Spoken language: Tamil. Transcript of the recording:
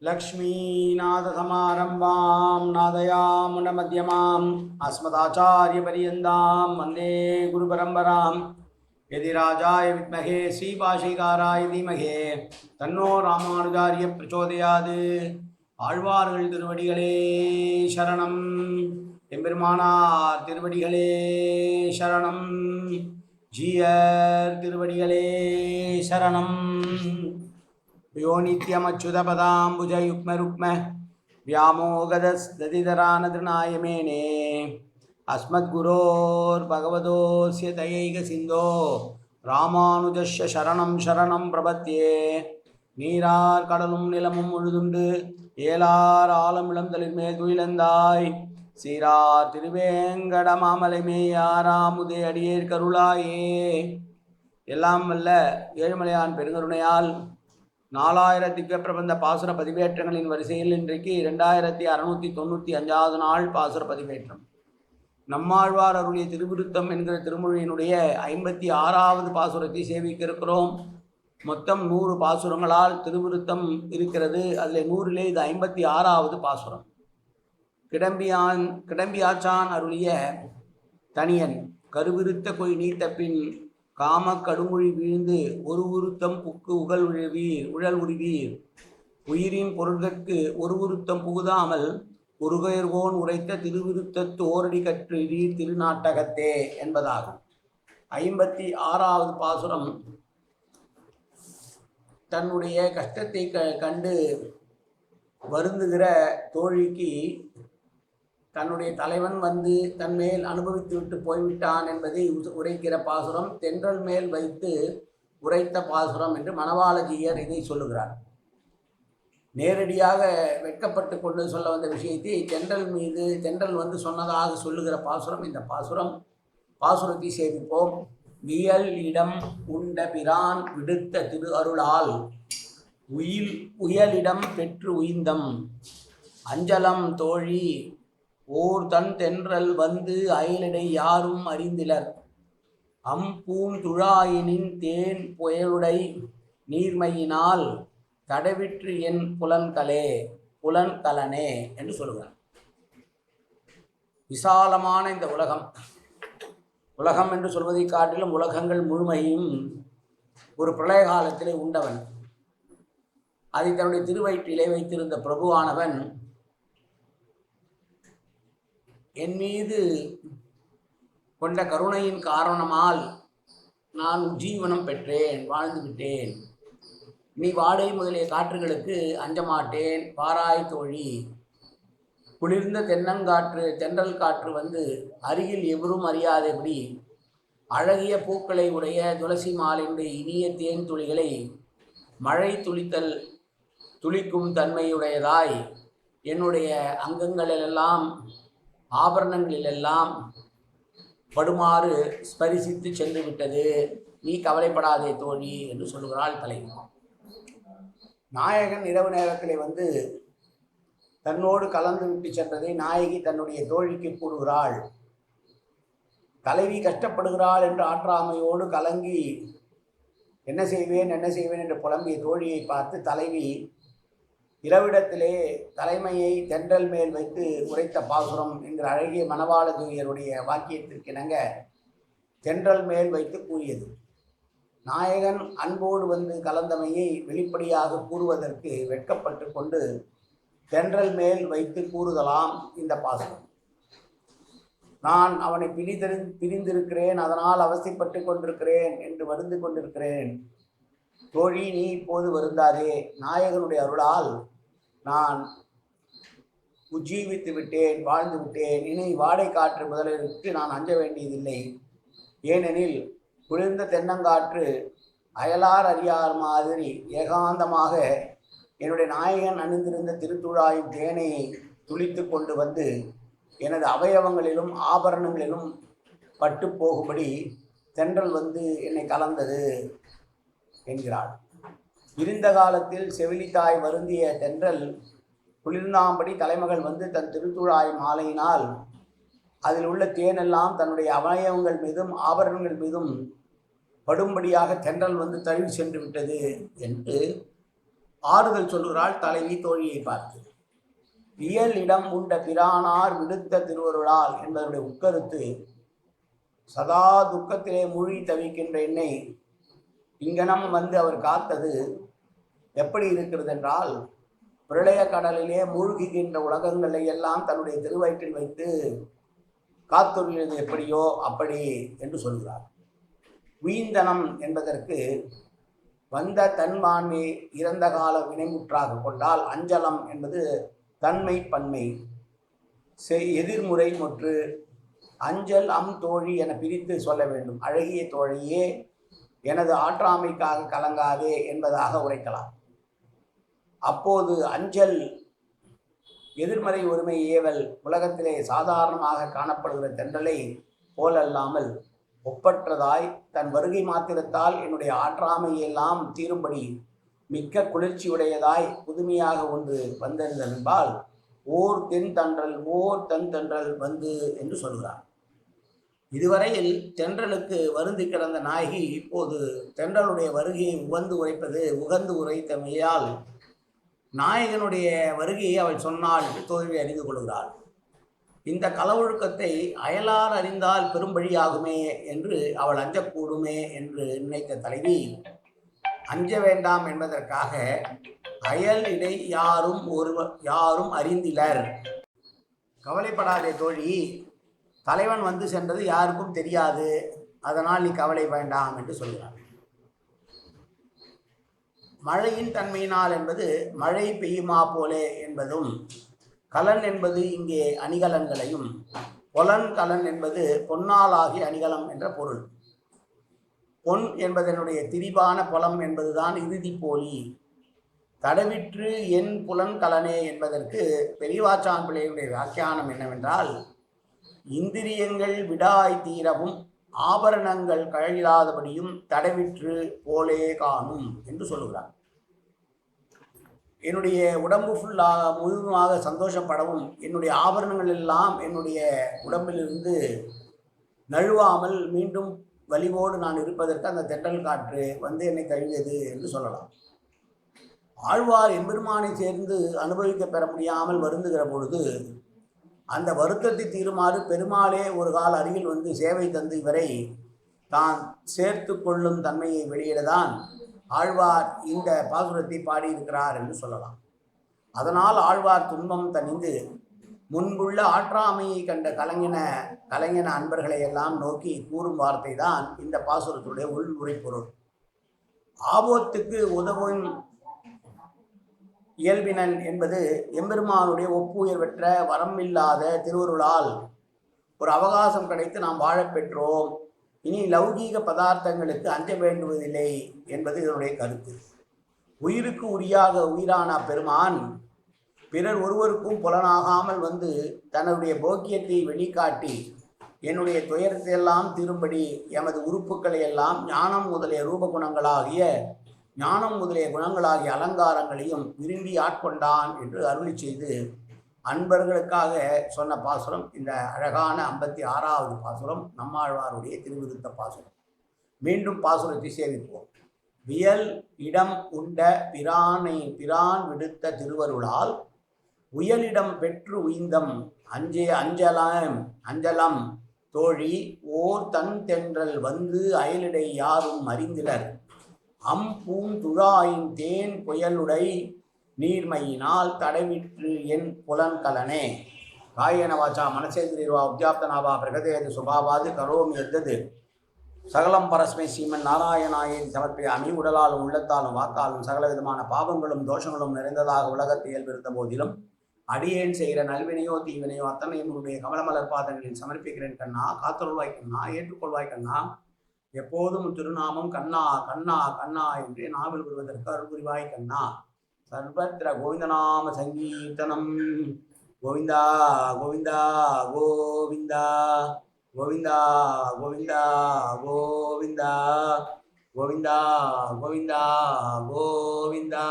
लक्ष्मीनाथसमारम्भां नादयामुनमध्यमाम् अस्मदाचार्यपर्यन्तां वन्दे गुरुपरम्परां यदिराजाय विद्महे श्रीभाष्यकाराय धीमहि तन्नो रामानुजार्य प्रचोदयात् ஆழ்வார்கள் திருவடிகளே சரணம் எம்பெருமானார் திருவடிகளே சரணம் ஜீயர் திருவடிகளே சரணம் यो नित्यमच्युतपदाम्बुजयुग्मरुक्म व्यामोगदस्दधिधरानतृणाय मेने अस्मद्गुरोर्भगवतोऽस्य दयैकसिन्धो रामानुजस्य शरणं शरणं प्रपद्ये நீரார் கடலும் நிலமும் முழுதுண்டு ஏலார் ஆலமிளம் தளிர்மேல் துயிலந்தாய் சீரார் திருவேங்கடமாமலை மேயாராமுதே அடியேற் கருளாயே. எல்லாம் வல்ல ஏழுமலையான் பெருங்கருணையால் 4000 திவ்ய பிரபந்த பாசுர பதிவேற்றங்களின் வரிசையில் இன்றைக்கு 2695வது நாள் பாசுர பதிவேற்றம். நம்மாழ்வார் அருளிய திருவிருத்தம் என்கிற திருமொழியினுடைய 56வது பாசுரத்தை சேவிக்க இருக்கிறோம். மொத்தம் 100 பாசுரங்களால் திருவிருத்தம் இருக்கிறது. அதில் 100லே இது 56வது பாசுரம். கிடம்பியாச்சான் அருளிய தனியன் கருவிருத்த கொய் நீத்த பின் காம கடுமொழி வீழ்ந்து ஒரு உருத்தம் புக்கு உழல் உருவீர் உயிரின் பொருள்களுக்கு ஒரு உருத்தம் புகுதாமல் ஒருகயர்கோன் உரைத்த திருவிருத்தத்து ஓரடி கற்று நீர் திருநாட்டகத்தே என்பதாகும். 56வது பாசுரம் தன்னுடைய கஷ்டத்தை கண்டு வருந்துகிற தோழிக்கு தன்னுடைய தலைவன் வந்து தன்மேல் அனுபவித்து விட்டு போய்விட்டான் என்பதை உரைக்கிற பாசுரம் தென்றல் மேல் வைத்து உரைத்த பாசுரம் என்று மணவாளஜியர் இதை சொல்லுகிறார். நேரடியாக வெட்கப்பட்டு கொண்டு சொல்ல வந்த விஷயத்தை தென்றல் வந்து சொன்னதாக சொல்லுகிற பாசுரம் இந்த பாசுரத்தை சேவிப்போம். வியல் இடம் உண்ட பிரான் விடுத்த திரு அருளால் உயலிடம் பெற்று உய்ந்தம் அஞ்சலம் தோழி ஓர் தன் தென்றல் வந்து அயலிடை யாரும் அறிந்திலர் பூந்துழாயினின் தேன் புயலுடை நீர்மையினால் தடவிற்று என் புலன்கலனே என்று சொல்லுகிறார். விசாலமான இந்த உலகம் என்று சொல்வதை காட்டிலும் உலகங்கள் முழுமையும் ஒரு பிரளய காலத்திலே உண்டவன். அதை தன்னுடைய திருவயிற்றிலே வைத்திருந்த பிரபுவானவன் என் மீது கொண்ட கருணையின் காரணமால் நான் ஜீவனம் பெற்றேன், வாழ்ந்து விட்டேன். நீ வாடை முதலிய காற்றுகளுக்கு அஞ்சமாட்டேன் பாராய் தோழி. குளிர்ந்த தென்றல் காற்று வந்து அருகில் எவரும் அறியாதபடி அழகிய பூக்களை உடைய துளசி மாலினுடைய இனிய தேன் துளிகளை மழை துளிக்கும் தன்மையுடையதாய் என்னுடைய அங்கங்களிலெல்லாம் ஆபரணங்களிலெல்லாம் படுமாறு ஸ்பரிசித்து சென்று விட்டது. நீ கவலைப்படாதே தோழி என்று சொல்லுகிறாள் தலைவி. நாயகன் இரவு நேரத்திலே வந்து தன்னோடு கலந்து விட்டு சென்றதை நாயகி தன்னுடைய தோழிக்கு கூறுகிறாள். தலைவி கஷ்டப்படுகிறாள் என்று ஆற்றாமையோடு கலங்கி என்ன செய்வேன் என்று புலம்பிய தோழியை பார்த்து தலைவி இரவிடத்திலே தலைமையை தென்றல் மேல் வைத்து உரைத்த பாசுரம் என்கிற அழகிய மணவாளஜியருடைய வாக்கியத்திற்கிணங்க தென்றல் மேல் வைத்து கூறியது. நாயகன் அன்போடு வந்து கலந்தமையை வெளிப்படையாக கூறுவதற்கு வெட்கப்பட்டு கொண்டு தென்றல் மேல் வைத்து கூறுதலாம் இந்த பாசுரம். நான் அவனை பிரிந்திருக்கிறேன், அதனால் அவசியப்பட்டு கொண்டிருக்கிறேன் என்று வருந்து கொண்டிருக்கிறேன். தோழி, நீ இப்போது வருந்தாதே. நாயகனுடைய அருளால் நான் உஜ்ஜீவித்து விட்டேன், வாழ்ந்து விட்டேன். இனி வாடை காற்று முதலிற்கு நான் அஞ்ச வேண்டியதில்லை. ஏனெனில் குளிர்ந்த தென்னங்காற்று அயலார் அறியார் மாதிரி ஏகாந்தமாக என்னுடைய நாயகன் அணிந்திருந்த திருத்துழாயின் தேனை துளித்து கொண்டு வந்து எனது அவயவங்களிலும் ஆபரணங்களிலும் பட்டு போகும்படி தென்றல் வந்து என்னை கலந்தது என்கிறாள். இருந்த காலத்தில் செவிலித்தாய் வருந்திய தென்றல் குளிர்ந்தாம்படி தலைமகள் வந்து தன் திருத்துழாய் மாலையினால் அதில் உள்ள தேனெல்லாம் தன்னுடைய அவயவங்கள் மீதும் ஆபரணங்கள் மீதும் படும்படியாக தென்றல் வந்து தழுவி சென்று விட்டது என்று ஆறுதல் சொல்கிறாள் தலைவி தோழியை பார்த்து. இயல் இடம் உண்ட பிரானார் விடுத்த திருவருளால் என்பதனுடைய உட்கருத்து, சதா துக்கத்திலே மூழ்கி தவிக்கின்ற என்னை இங்கனம் வந்து அவர் காத்தது எப்படி இருக்கிறது என்றால், பிரளய கடலிலே மூழ்குகின்ற உலகங்களை எல்லாம் தன்னுடைய திருவயிற்றில் வைத்து காத்தொழியது எப்படியோ அப்படி என்று சொல்கிறார். உயிந்தனம் என்பதற்கு வந்த தன்மான்மை இறந்த கால வினைமுற்றாக கொண்டால், அஞ்சலம் என்பது தன்மை பன்மை எதிர்முறை முற்று. அஞ்சல் தோழி என பிரித்து சொல்ல வேண்டும். அழகிய தோழியே, எனது ஆற்றாமைக்காக கலங்காதே என்பதாக உரைக்கலாம். அப்போது அஞ்சல் எதிர்மறை ஒருமை ஏவல் உலகத்திலே சாதாரணமாக காணப்படுகிற தென்றலை போலல்லாமல் ஒப்பற்றதாய் தன் வருகை மாத்திரத்தால் என்னுடைய ஆற்றாமையெல்லாம் தீரும்படி மிக்க குளிர்ச்சியுடையதாய் புதுமையாக ஒன்று வந்திருந்தால், ஓர் தென் தன்றல் வந்து என்று சொல்கிறார். இதுவரையில் தென்றலுக்கு வருந்தி கிடந்த நாயகி இப்போது தென்றலுடைய வருகையை உகந்து உரைத்தமையால் நாயகனுடைய வருகையை அவள் சொன்னாள் என்று தோல்வி அறிந்து கொள்கிறாள். இந்த களவொழுக்கத்தை அயலார் அறிந்தால் பெரும்பழியாகுமே என்று அவள் அஞ்சக்கூடுமே என்று நினைத்த தலைவி, அஞ்ச வேண்டாம் என்பதற்காக அயல் இடை யாரும் அறிந்திலர், கவலைப்படாதே தோழி, தலைவன் வந்து சென்றது யாருக்கும் தெரியாது, அதனால் நீ கவலை வேண்டாம் என்று சொல்கிறார். மழையின் தன்மையினால் என்பது மழை பெய்யுமா போலே என்பதும், கலன் என்பது இங்கே அணிகலன்களையும், கலன் என்பது பொன்னாலாகி அணிகலம் என்ற பொருள். பொன் என்பதனுடைய திரிபான புலம் என்பதுதான் இறுதி போலி. தடவிற்று என் புலன்கலனே என்பதற்கு பெரியவாச்சான் பிள்ளையுடைய வியாக்கியானம் என்னவென்றால், இந்திரியங்கள் விடாய் தீரவும் ஆபரணங்கள் கழகிலாதபடியும் தடவிற்று போலே காணும் என்று சொல்லுகிறார். என்னுடைய உடம்பு முழுவதுமாக சந்தோஷப்படவும் என்னுடைய ஆபரணங்கள் எல்லாம் என்னுடைய உடம்பிலிருந்து நழுவாமல் மீண்டும் வலிவோடு நான் இருப்பதற்கு அந்த தென்றல் காற்று வந்து என்னை தழுவியது என்று சொல்லலாம். ஆழ்வார் எம்பெருமானை சேர்ந்து அனுபவிக்க பெற முடியாமல் வருந்துகிற பொழுது அந்த வருத்தத்தை தீருமாறு பெருமாளே ஒரு கால அருகில் வந்து சேவை தந்து இவரை தான் சேர்த்து கொள்ளும் தன்மையை வெளியிடதான் ஆழ்வார் இந்த பாசுரத்தை பாடியிருக்கிறார் என்று சொல்லலாம். அதனால் ஆழ்வார் துன்பம் தணிந்து முன்புள்ள ஆற்றாமையை கண்ட கலைஞன அன்பர்களை எல்லாம் நோக்கி கூறும் வார்த்தை தான் இந்த பாசுரத்துடைய உள்முறை பொருள். ஆபத்துக்கு உதவும் இயல்பினன் என்பது எம்பெருமானுடைய ஒப்புயர் பெற்ற வரமில்லாத திருவருளால் ஒரு அவகாசம் கிடைத்து நாம் வாழப்பெற்றோம், இனி லௌகீக பதார்த்தங்களுக்கு அஞ்ச வேண்டுவதில்லை என்பது இதனுடைய கருத்து. உயிருக்கு உயிரான பெருமான் பிறர் ஒருவருக்கும் புலனாகாமல் வந்து தன்னுடைய போக்கியத்தை வெளிக்காட்டி என்னுடைய துயரத்தையெல்லாம் தீரும்படி எமது உறுப்புக்களை எல்லாம் ஞானம் முதலிய குணங்களாகிய அலங்காரங்களையும் விரும்பி ஆட்கொண்டான் என்று அருளி செய்து அன்பர்களுக்காக சொன்ன பாசுரம் இந்த அழகான 56வது பாசுரம், நம்மாழ்வாருடைய திருவிருத்த பாசுரம். மீண்டும் பாசுரத்தை சேவிப்போம். வியல் இடம் உண்ட பிரான் விடுத்த திருவருளால் உயலிடம் பெற்று உய்ந்தம் அஞ்சலம் தோழி ஓர் தன் தென்றல் வந்து அயலிடை யாரும் அறிந்திலர், பூந்துழாயின் தேன் புயலுடை நீர்மையினால் தடவிற்று என் புலன்கலனே. காயன வாச்சா மனசேந்திரிவா உத்யாப்தனாவா பிரகதேது சுபாவாது கரோமி எத்தது சகலம் பரஸ்மை சீமன் நாராயணாயின் சமர்ப்பியாமி. உடலாலும் உள்ளத்தாலும் வாக்காலும் சகல விதமான பாவங்களும் தோஷங்களும் நிறைந்ததாக உலகத்தை இயல்பிருந்த போதிலும் அடியேன் செய்கிற நல்வினையோ தீவினையோ அத்தனையும் உன்னுடைய கமலமலர் பாதங்களில் சமர்ப்பிக்கிறேன் கண்ணா. காத்தொருள்வாய் கண்ணா, ஏற்றுக்கொள்வாய் கண்ணா. எப்போதும் திருநாமம் கண்ணா கண்ணா கண்ணா என்று நாவில் வருவதற்கு அருள் புரிவாய் கண்ணா. சர்வத்திர கோவிந்தநாம சங்கீர்த்தனம். கோவிந்தா கோவிந்தா கோவிந்தா கோவிந்தா கோவிந்தா கோவிந்தா கோவிந்தா கோவிந்தா கோவிந்தா.